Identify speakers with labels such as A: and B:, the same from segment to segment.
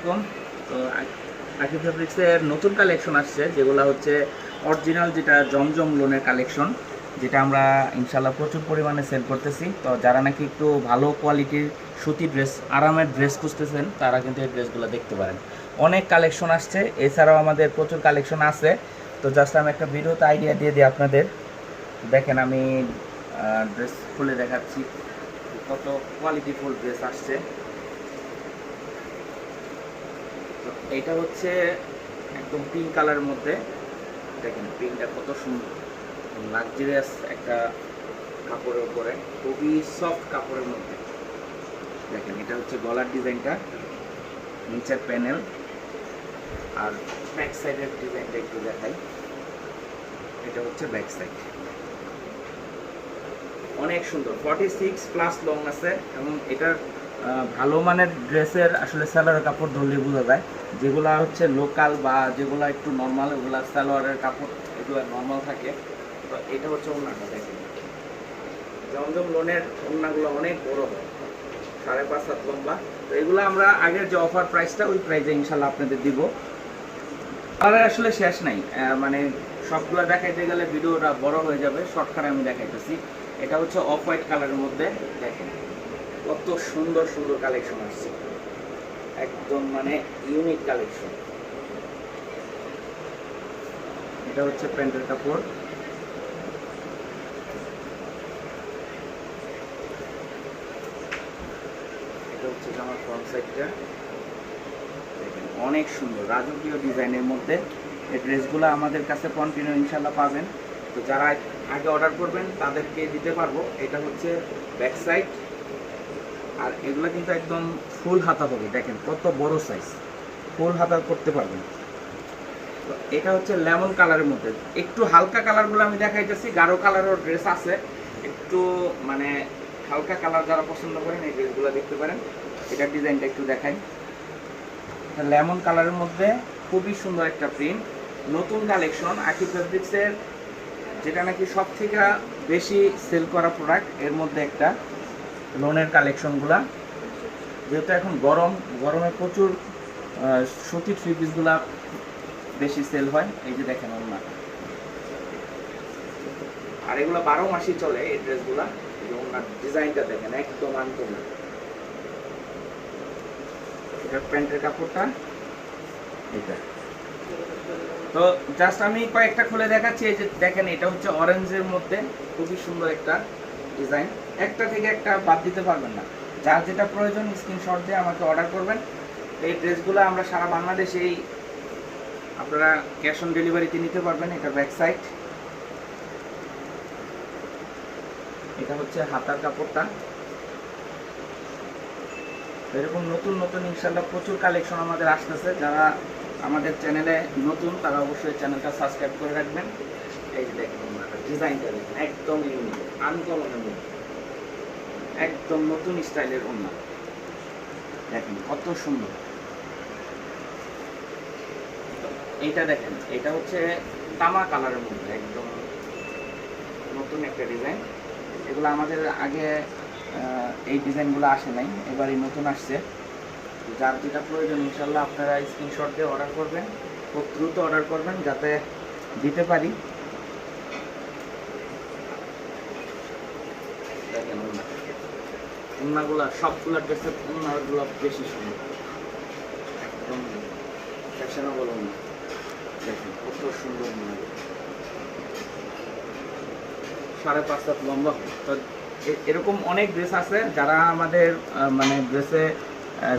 A: কম তো আকিব ফেব্রিক্সের নতুন কালেকশন আসছে, যেগুলো হচ্ছে অরিজিনাল, যেটা জমজম লোনের কালেকশন, যেটা আমরা ইনশাল্লাহ প্রচুর পরিমাণে সেল করতেছি। তো যারা নাকি একটু ভালো কোয়ালিটির সুতি ড্রেস, আরামের ড্রেস খুঁজতেছেন, তারা কিন্তু এই ড্রেসগুলো দেখতে পারেন। অনেক কালেকশন আসছে, এছাড়াও আমাদের প্রচুর কালেকশন আছে। তো জাস্ট আমি একটা ভিডিওতে আইডিয়া দিয়ে দিই আপনাদের। দেখেন, আমি ড্রেস খুলে দেখাচ্ছি কত কোয়ালিটিফুল ড্রেস আসছে। এইটা হচ্ছে একদম পিঙ্ক কালারের মধ্যে। দেখেন পিঙ্কটা কত সুন্দর, লাক্সারিয়াস একটা কাপড়ের উপরে, খুবই সফট কাপড়ের মধ্যে। দেখেন এটা হচ্ছে গলার ডিজাইনটা, নিচের প্যানেল, আর ব্যাক সাইডের ডিজাইনটা একটু দেখাই। এটা হচ্ছে ব্যাক সাইড, অনেক সুন্দর, 46+ লং আছে। এবং এটার ভালো মানের ড্রেসের আসলে সালোয়ারের কাপড় ধরলে বোঝা যায়। যেগুলা হচ্ছে লোকাল বা যেগুলো একটু নর্মাল, ওগুলা সালোয়ারের কাপড় এগুলো নর্মাল থাকে। তো এটা হচ্ছে ওড়নাটা, দেখেন জমজম লোনের ওড়নাগুলো অনেক বড় হয়, 5.5 হাত লম্বা। তো এগুলো আমরা আগের যে অফার প্রাইসটা, ওই প্রাইসে ইনশাল্লাহ আপনাদের দিব। কালার আসলে শেষ নাই, মানে সবগুলো দেখাইতে গেলে ভিডিওটা বড় হয়ে যাবে, শর্টকাটে আমি দেখাইতেছি। এটা হচ্ছে অফ হোয়াইট কালারের মধ্যে। দেখেন কত সুন্দর সুন্দর কালেকশন আসছে, একদম মানে ইউনিক কালেকশন। এটা হচ্ছে প্যান্টের কাপড়, এটা হচ্ছে জামার ফ্রন্ট সাইডটা। দেখেন অনেক সুন্দর রাজকীয় ডিজাইনের মধ্যে এই ড্রেসগুলো আমাদের কাছে কন্টিনিউ ইনশাল্লাহ পাবেন। তো যারা আগে অর্ডার করবেন তাদেরকে দিতে পারবো। এটা হচ্ছে ব্যাক সাইড, আর এগুলো কিন্তু একদম ফুল হাতা হবে। দেখেন কত বড় সাইজ, ফুল হাতা করতে পারবেন। তো এটা হচ্ছে লেমন কালারের মধ্যে, একটু হালকা কালারগুলো আমি দেখাইতেছি। গাঢ় কালারের ড্রেস আছে, একটু মানে হালকা কালার যারা পছন্দ করেন এই ড্রেসগুলো দেখতে পারেন। এটার ডিজাইনটা একটু দেখাই। লেমন কালারের মধ্যে খুবই সুন্দর একটা প্রিন্ট, নতুন কালেকশন আকিব ফেব্রিক্সের, যেটা নাকি সব থেকে বেশি সেল করা প্রোডাক্ট এর মধ্যে একটা লোনের কালেকশনগুলা। যেহেতু এখন গরমে প্রচুর সুতির থ্রি পিসগুলা বেশি সেল হয়। এই যে দেখেন ওড়না, আর এগুলো 12 মাসই চলে এই ড্রেসগুলা। ওড়নার ডিজাইনটা দেখেন একদম আনকমন। এটার প্যান্টের কাপড়টা এটা। তো জাস্ট আমি কয়েকটা খুলে দেখাচ্ছি। এই যে দেখেন, এটা হচ্ছে অরেঞ্জের মধ্যে, খুবই সুন্দর একটা ডিজাইন। একটা থেকে একটা বাদ দিতে পারবেন না, যার যেটা প্রয়োজন স্ক্রিনশট দিয়ে আমাকে অর্ডার করবেন। এই ড্রেসগুলো আমরা সারা বাংলাদেশেই আপনারা ক্যাশ অন ডেলিভারিতে নিতে পারবেন। এটা ব্যাক সাইড, এটা হচ্ছে হাতার কাপড়টা। এরকম নতুন নতুন ইনশাল্লাহ প্রচুর কালেকশন আমাদের আসতেছে। যারা আমাদের চ্যানেলে নতুন তারা অবশ্যই চ্যানেলটা সাবস্ক্রাইব করে রাখবেন। এই যে দেখুন ডিজাইনটা দেখুন, একদম ইউনিক, আনকমনের মধ্যে, একদম নতুন স্টাইলের ওড়না। দেখেন কত সুন্দর। এইটা দেখেন, এটা হচ্ছে তামা কালারের মধ্যে, একদম নতুন একটা ডিজাইন। এগুলো আমাদের আগে এই ডিজাইনগুলো আসে নাই, এবারই নতুন আসছে। যার যেটা প্রয়োজন ইনশাল্লাহ আপনারা স্ক্রিনশট দিয়ে অর্ডার করবেন, খুব দ্রুত অর্ডার করবেন যাতে দিতে পারি। দেখেন ওড়নাগুলো, সবগুলো ড্রেসের ওড়নাগুলো বেশি সুন্দর, একদম ফ্যাশনেবল ওড়না। দেখেন কত সুন্দর ওড়না, 5.5 হাত লম্বা। তো এরকম অনেক ড্রেস আছে। যারা আমাদের মানে ড্রেসে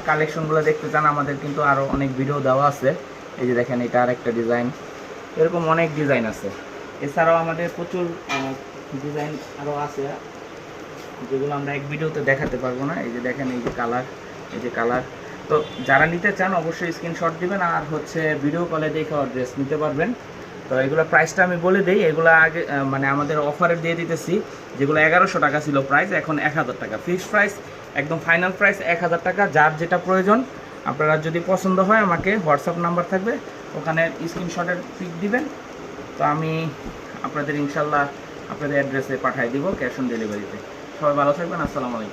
A: কালেকশনগুলো দেখতে চান, আমাদের কিন্তু আরও অনেক ভিডিও দেওয়া আছে। এই যে দেখেন এটা আর একটা ডিজাইন, এরকম অনেক ডিজাইন আছে। এছাড়াও আমাদের প্রচুর ডিজাইন আরও আছে, যেগুলো আমরা এক ভিডিওতে দেখাতে পারবো না। এই যে দেখেন, এই যে কালার, এই যে কালার। তো যারা নিতে চান অবশ্যই স্ক্রিনশট দিবেন, আর হচ্ছে ভিডিও কলে দেখে ড্রেস নিতে পারবেন। তো এগুলো প্রাইসটা আমি বলে দিই। এগুলো আগে মানে আমাদের অফারে দিয়ে দিতেছি, যেগুলো 1100 টাকা ছিল প্রাইস, এখন 1000 টাকা ফিক্সড প্রাইস, একদম ফাইনাল প্রাইস 1000 টাকা। যার যেটা প্রয়োজন আপনারা যদি পছন্দ হয় আমাকে হোয়াটসঅ্যাপ নাম্বার থাকবে, ওখানে স্ক্রিনশটের পিক দিবেন। তো আমি আপনাদের ইনশাল্লাহ আপনাদের অ্যাড্রেসে পাঠিয়ে দিব ক্যাশ অন ডেলিভারিতে। সবাই ভালো থাকবেন, আসসালামু আলাইকুম।